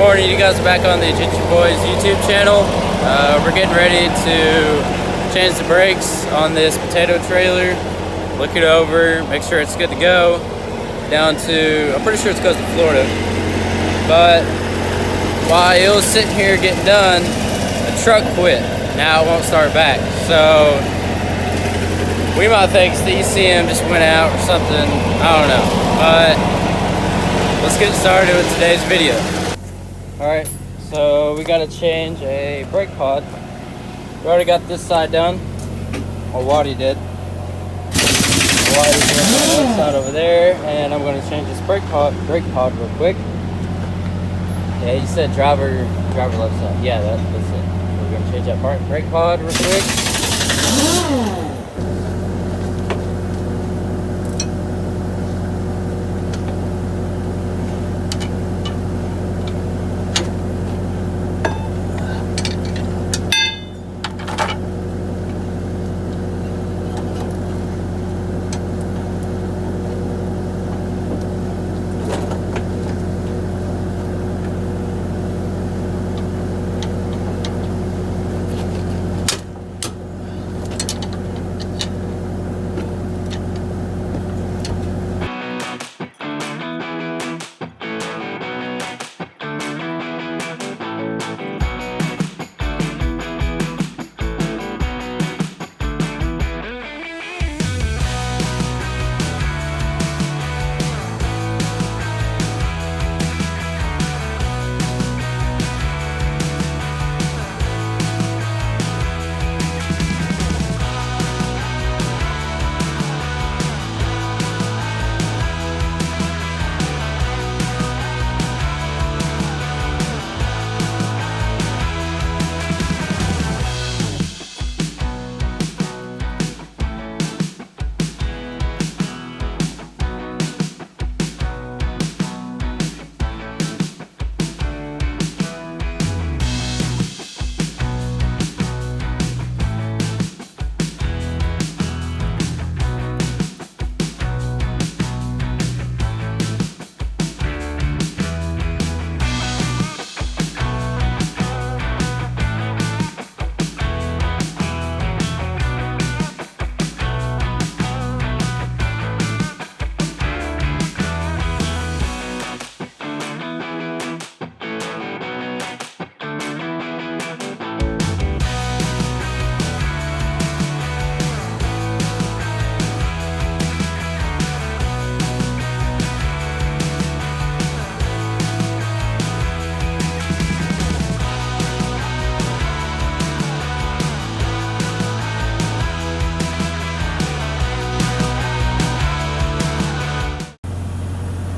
morning, you guys are back on the Ginger Boys YouTube channel. We're getting ready to change the brakes on this potato trailer, look it over, make sure it's good to go, down to, I'm pretty sure it goes to Florida. But while it was sitting here getting done, the truck quit. Now it won't start back. So we might think the ECM just went out or something, I don't know. But let's get started with today's video. Alright, so we gotta change a brake pod. We already got this side done, or Waddy did. Waddy's on the left side over there, and I'm gonna change this brake pod real quick. Yeah, you said driver left side. Yeah, that's it. We're gonna change that brake pod real quick.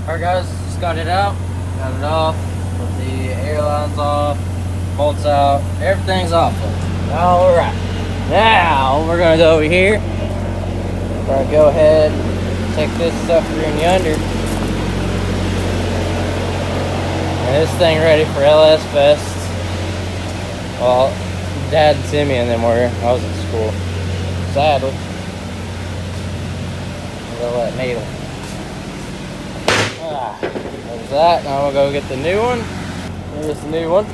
Alright guys, just got it out, got it off, put the airlines off, bolts out, everything's off. Alright, now we're gonna go over here. We're gonna go ahead and take this sucker in yonder. And this thing ready for LS Fest. Well, Dad and Timmy and them were, I was in school. Sadly. We'll let Needle. There's that. Now we'll go get the new one. Here's the new one.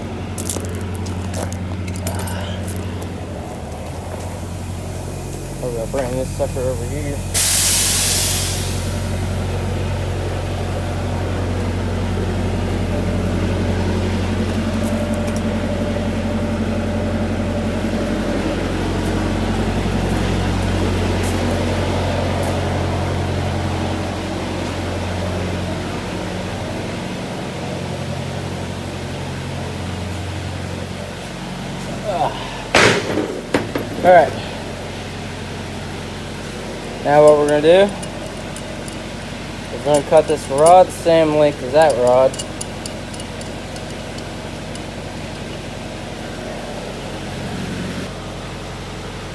We're gonna bring this sucker over here. Alright, now what we're going to do is we're going to cut this rod the same length as that rod.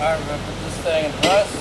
Alright, we're going to put this thing in press.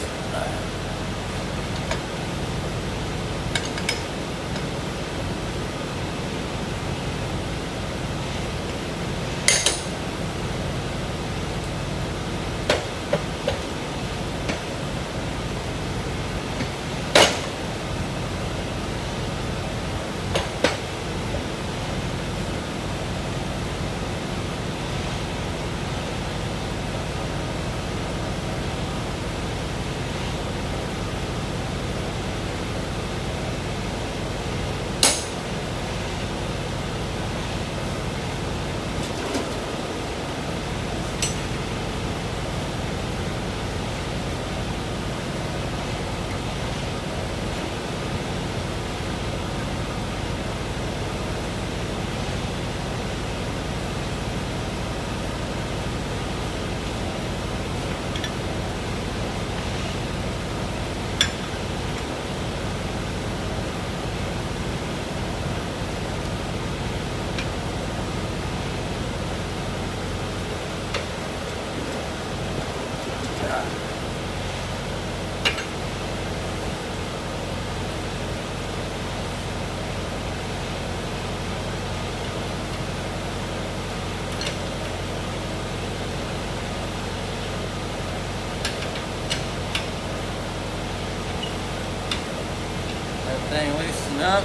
everything loosened up.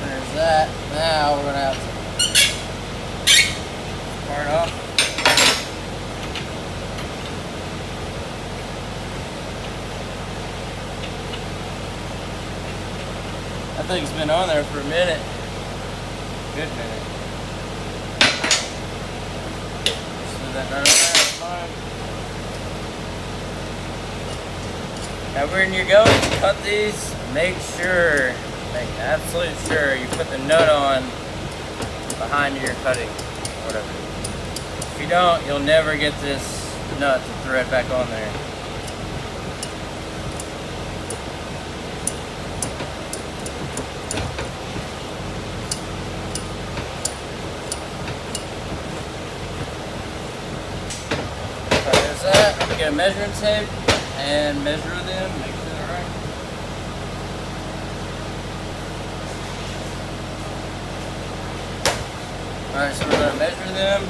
There's that. Now we're gonna have to part off. That thing's been on there for a minute. Good minute. So that none of that's fine. Now when you're going to cut these, make absolute sure you put the nut on behind your cutting, whatever. If you don't, you'll never get this nut to thread back on there. There's that. I'm gonna get a measuring tape and measure them, make sure they're right. Alright, so we're gonna measure them.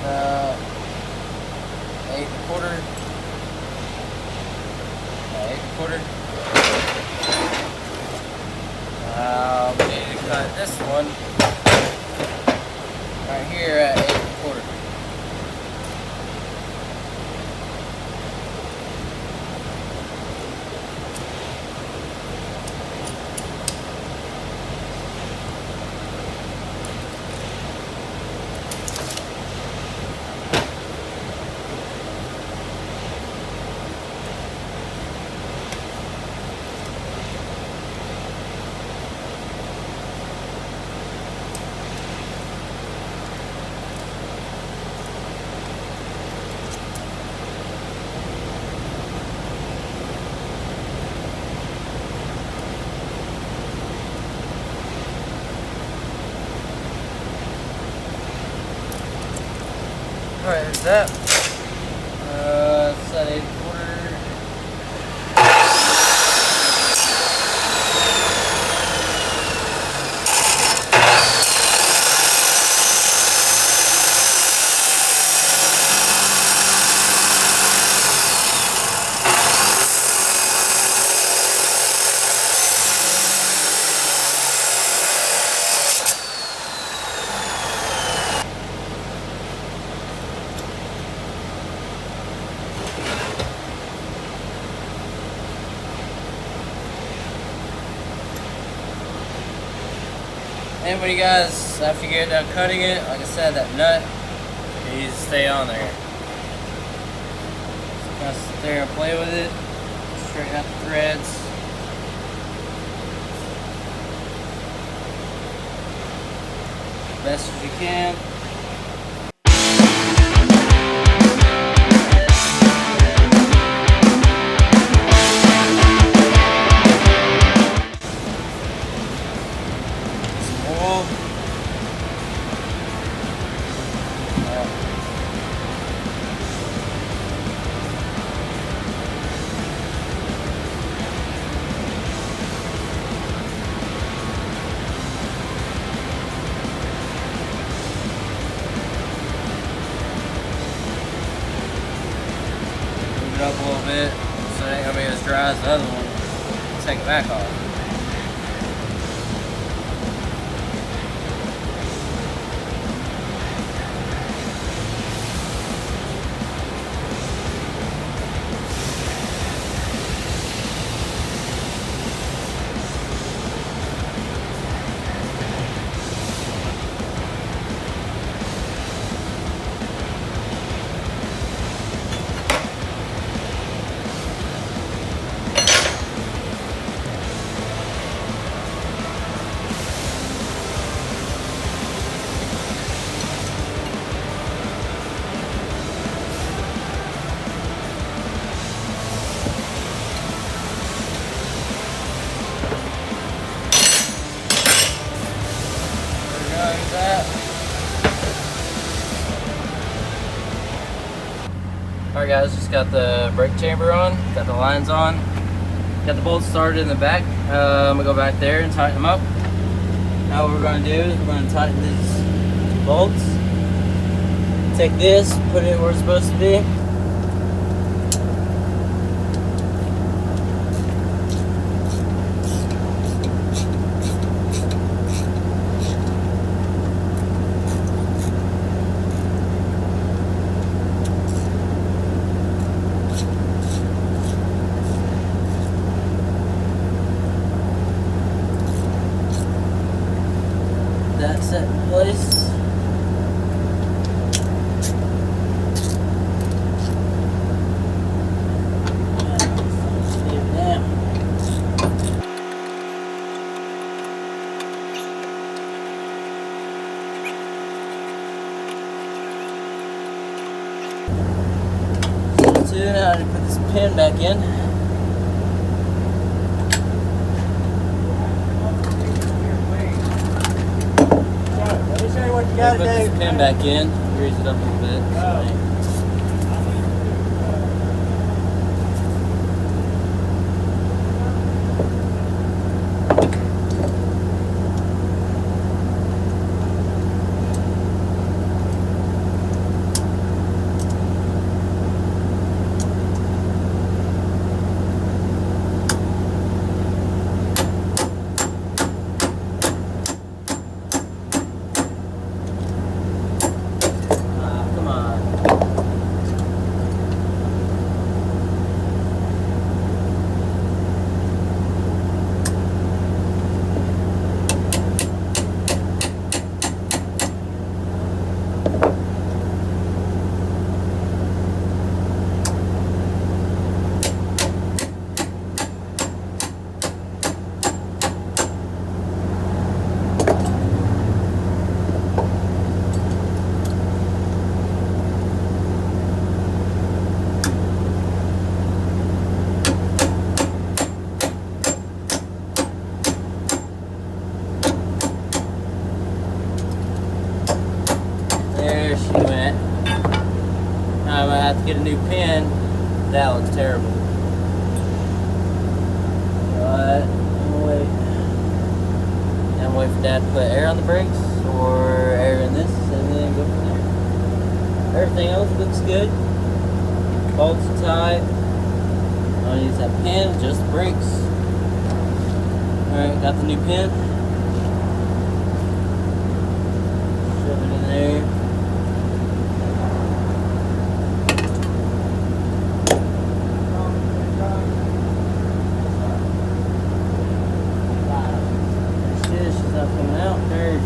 About 8 1/4. 8 1/4. We need to cut this one right here at 8 1/4. Alright, there's that. Set 8 1/4. And when you guys, after you get done cutting it, like I said, that nut needs to stay on there. So kind of sit there and play with it, straighten out the threads. Best as you can. It up a little bit so it ain't gonna be as dry as the other one. Take it back off. Alright guys, just got the brake chamber on, got the lines on, got the bolts started in the back. I'm going to go back there and tighten them up. Now what we're going to do is we're going to tighten these bolts. Take this, put it where it's supposed to be. That's set in place. Now I need to put this pin back in. Let me show you what you got to do. Put this pin back in, grease it up a little bit. There she went. Now I'm going to have to get a new pin. That looks terrible. But I'm going to wait. I'm going to wait for Dad to put air on the brakes or air in this and then go from there. Everything else looks good. Bolts are tight. I'm going to use that pin, adjust the brakes. Alright, got the new pin. Shove it in there. Coming out there.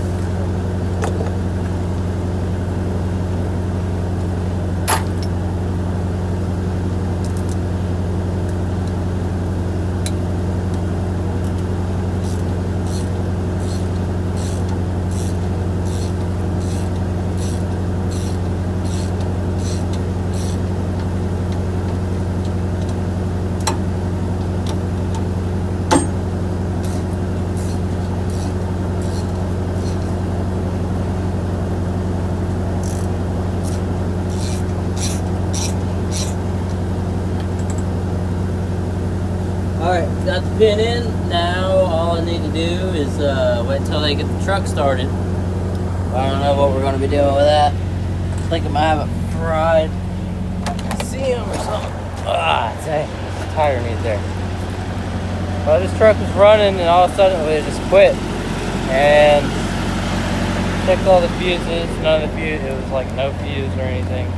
Alright, got the pin in. Now all I need to do is wait until they get the truck started. I don't know what we're going to be doing with that. I think I might have it fried. See him or something. Ah, dang. This tire needs there. Well, this truck was running and all of a sudden it just quit. And checked all the fuses. None of the fuses. It was like no fuse or anything.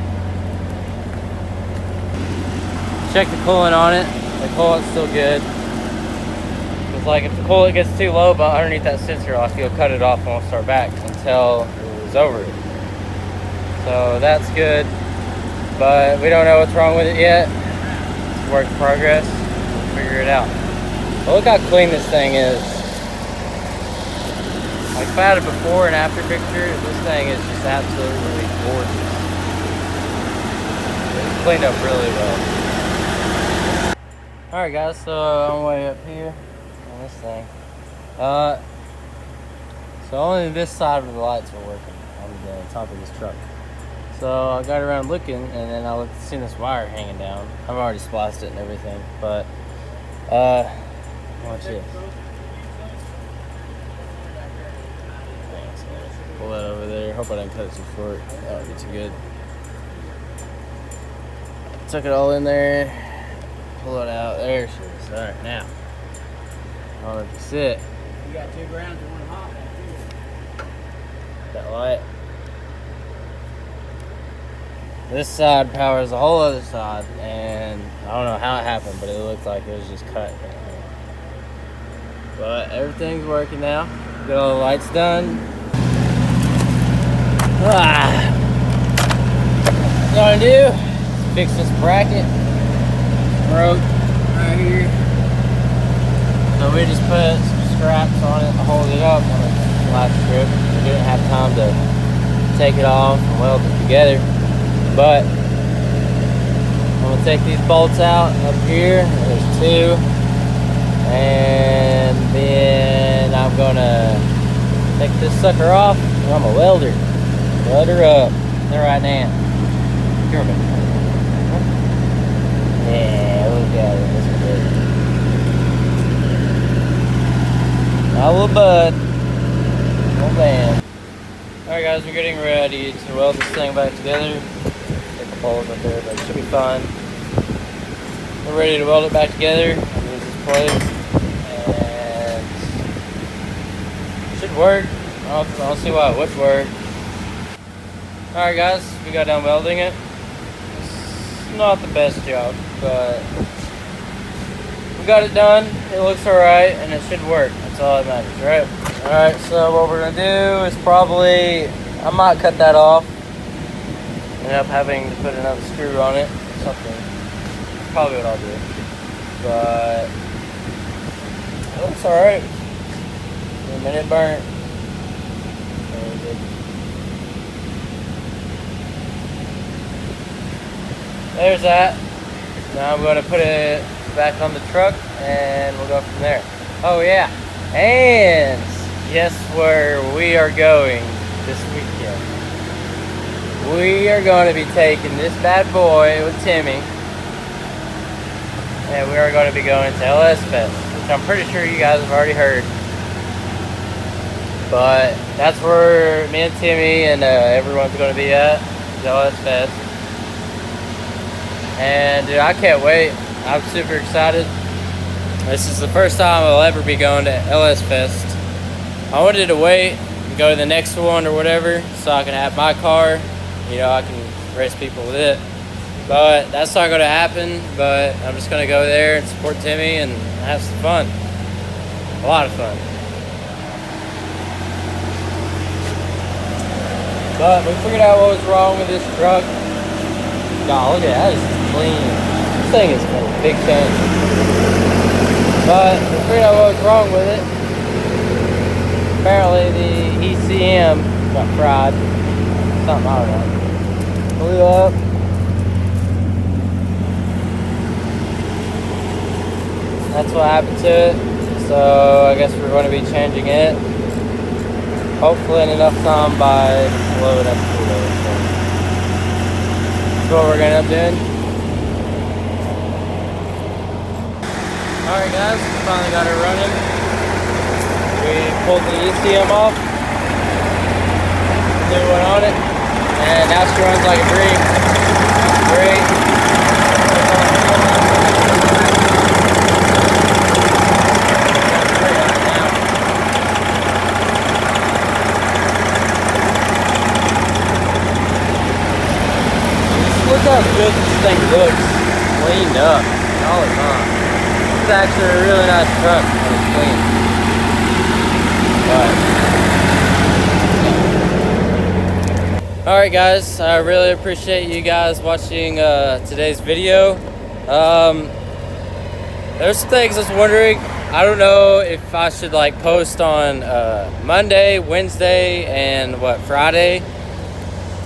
Check the coolant on it. The coolant's still good. It's like if the coolant gets too low but underneath that sensor lock, you'll cut it off and won't start back until it was over. So that's good. But we don't know what's wrong with it yet. It's a work in progress. We'll figure it out. But look how clean this thing is. Like if I had a before and after picture, this thing is just absolutely gorgeous. It's cleaned up really well. Alright guys, so I'm way up here on this thing. So only this side of the lights are working on the top of this truck. So I got around looking and then I seen this wire hanging down. I've already spliced it and everything, but watch this. pull that over there. Hope I didn't cut it too short. That would be too good. Tuck it all in there. Pull it out. There she is. All right, now. I'll let it sit. You got 2 grounds and 1 hot back here. That light. This side powers the whole other side, and I don't know how it happened, but it looked like it was just cut. But everything's working now. Got all the lights done. What I'm gonna do is fix this bracket. Broke right here. So we just put some straps on it to hold it up on the last strip. We didn't have time to take it off and weld it together. But I'm gonna take these bolts out up here. There's 2. And then I'm gonna take this sucker off. I'm a welder. Weld her up. There right now. Here we go. Yeah, look at it. That's good. Not a little bud. Little man. Alright guys, we're getting ready to weld this thing back together. Take the holes up there, but it should be fine. We're ready to weld it back together. Use this plate. And it should work. I don't see why it wouldn't work. Alright guys, we got done welding it. It's not the best job, but we got it done. It looks alright, and it should work. That's all that matters, right? Alright, so what we're gonna do is probably, I might cut that off. End up having to put another screw on it. Something. Probably what I'll do. But it looks alright. A minute burnt. Very good. There's that. Now I'm gonna put it back on the truck and we'll go from there. Oh yeah. And guess where we are going this weekend? We are going to be taking this bad boy with Timmy, and we are going to be going to LS Fest, which I'm pretty sure you guys have already heard. But that's where me and Timmy and everyone's going to be at, LS Fest. And dude, I can't wait. I'm super excited. This is the first time I'll ever be going to LS Fest. I wanted to wait and go to the next one or whatever so I can have my car. You know, I can race people with it. But that's not going to happen. But I'm just going to go there and support Timmy and have some fun. A lot of fun. But we figured out what was wrong with this truck. God, look at that. It's clean. This thing is a big thing. But we figured out what was wrong with it. Apparently the ECM got fried. Something, I don't know. Blew up. That's what happened to it. So I guess we're going to be changing it. Hopefully in enough time by blow it up to the day. So that's what we're going to end up doing. Alright guys, we finally got it running. We pulled the ECM off. New one on it. And now she runs like a dream. Great. Look how good this thing looks. Cleaned up all the time. It's actually a really nice truck when it's clean. Alright guys, I really appreciate you guys watching today's video. There's some things I was wondering. I don't know if I should like post on Monday, Wednesday, and Friday,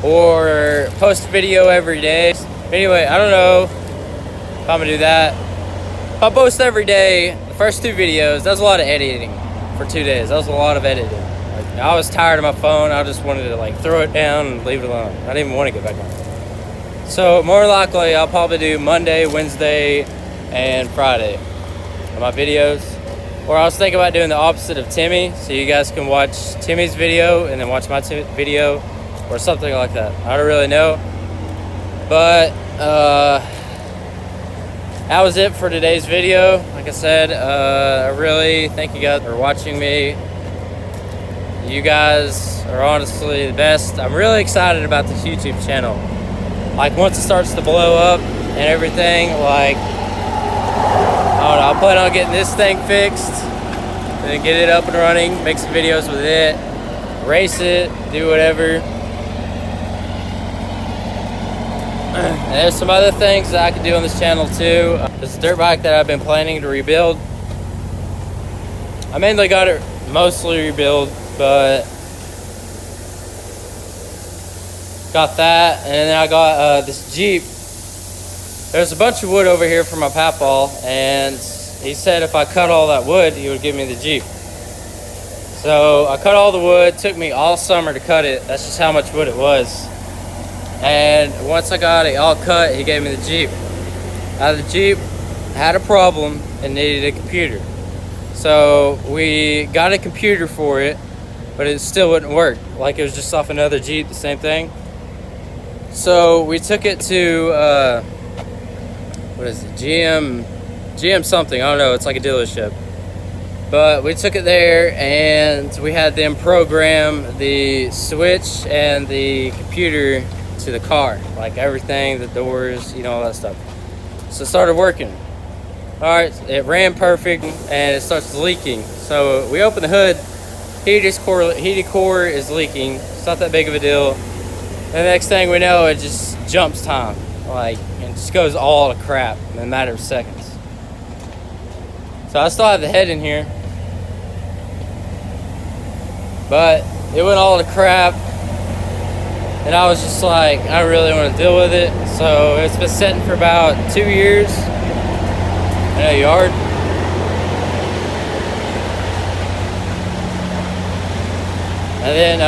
or post a video every day. Anyway, I don't know if I'm gonna do that. If I post every day, the first 2 videos, that's a lot of editing for 2 days. That was a lot of editing. Like, I was tired of my phone. I just wanted to like throw it down and leave it alone. I didn't even want to get back on. So more likely, I'll probably do Monday, Wednesday, and Friday on my videos. Or I was thinking about doing the opposite of Timmy, so you guys can watch Timmy's video and then watch my video, or something like that. I don't really know. But that was it for today's video. Like I said, I really thank you guys for watching me. You guys are honestly the best. I'm really excited about this YouTube channel. Like, once it starts to blow up and everything, like, I don't know, I plan on getting this thing fixed and then get it up and running, make some videos with it, race it, do whatever. And there's some other things that I can do on this channel too. This dirt bike that I've been planning to rebuild. I mainly got it mostly rebuilt, but got that, and then I got this Jeep. There's a bunch of wood over here for my papaw, and he said if I cut all that wood, he would give me the Jeep. So I cut all the wood. Took me all summer to cut it. That's just how much wood it was. And once I got it all cut, he gave me the Jeep. Now the Jeep had a problem and needed a computer. So we got a computer for it, but it still wouldn't work. Like, it was just off another Jeep, the same thing. So we took it to, what is it, GM something, I don't know, it's like a dealership. But we took it there and we had them program the switch and the computer to the car, like everything, the doors, you know, all that stuff. So it started working. All right, it ran perfect, and it starts leaking. So we open the hood, heated core is leaking. It's not that big of a deal. And the next thing we know, it just jumps time, like, and just goes all to crap in a matter of seconds. So I still have the head in here, but it went all to crap. And I was just like, I really want to deal with it. So it's been sitting for about 2 years in a yard. And then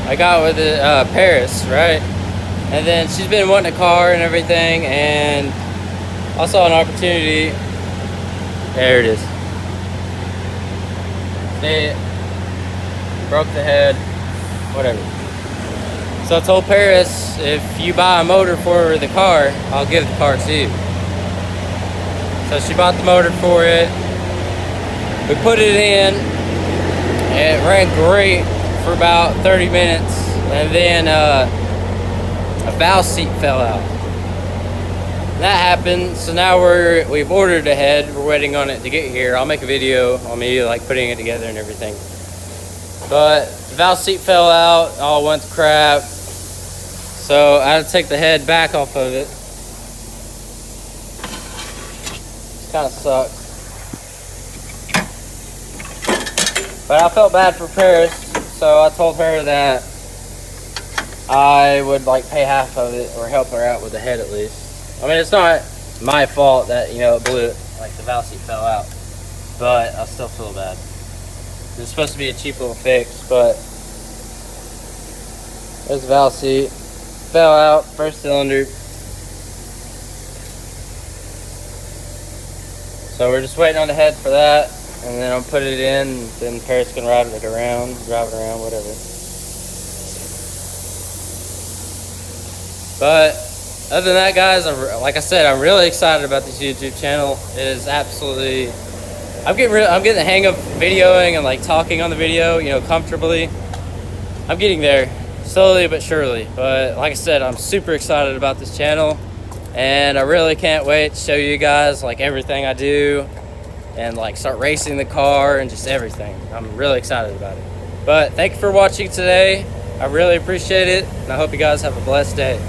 I got with Paris, right? And then she's been wanting a car and everything, and I saw an opportunity. There it is. See, broke the head, whatever. So I told Paris, if you buy a motor for the car, I'll give the car to you. So she bought the motor for it. We put it in, and it ran great for about 30 minutes. And then a valve seat fell out. That happened, so now we've ordered a head. We're waiting on it to get here. I'll make a video on me like putting it together and everything. But the valve seat fell out, all went to crap. So I had to take the head back off of it. Kind of sucks. But I felt bad for Paris, so I told her that I would like pay half of it or help her out with the head at least. I mean, it's not my fault that, you know, it blew, like the valve seat fell out, but I still feel bad. It was supposed to be a cheap little fix, but there's the valve seat. Fell out, first cylinder. So we're just waiting on the head for that, and then I'll put it in, and then Paris can drive it around, whatever. But other than that, guys, like I said, I'm really excited about this YouTube channel. It is absolutely, I'm getting the hang of videoing and like talking on the video, you know, comfortably. I'm getting there, slowly but surely. But like I said, I'm super excited about this channel, and I really can't wait to show you guys like everything I do and like start racing the car and just everything. I'm really excited about it. But thank you for watching today. I really appreciate it, and I hope you guys have a blessed day.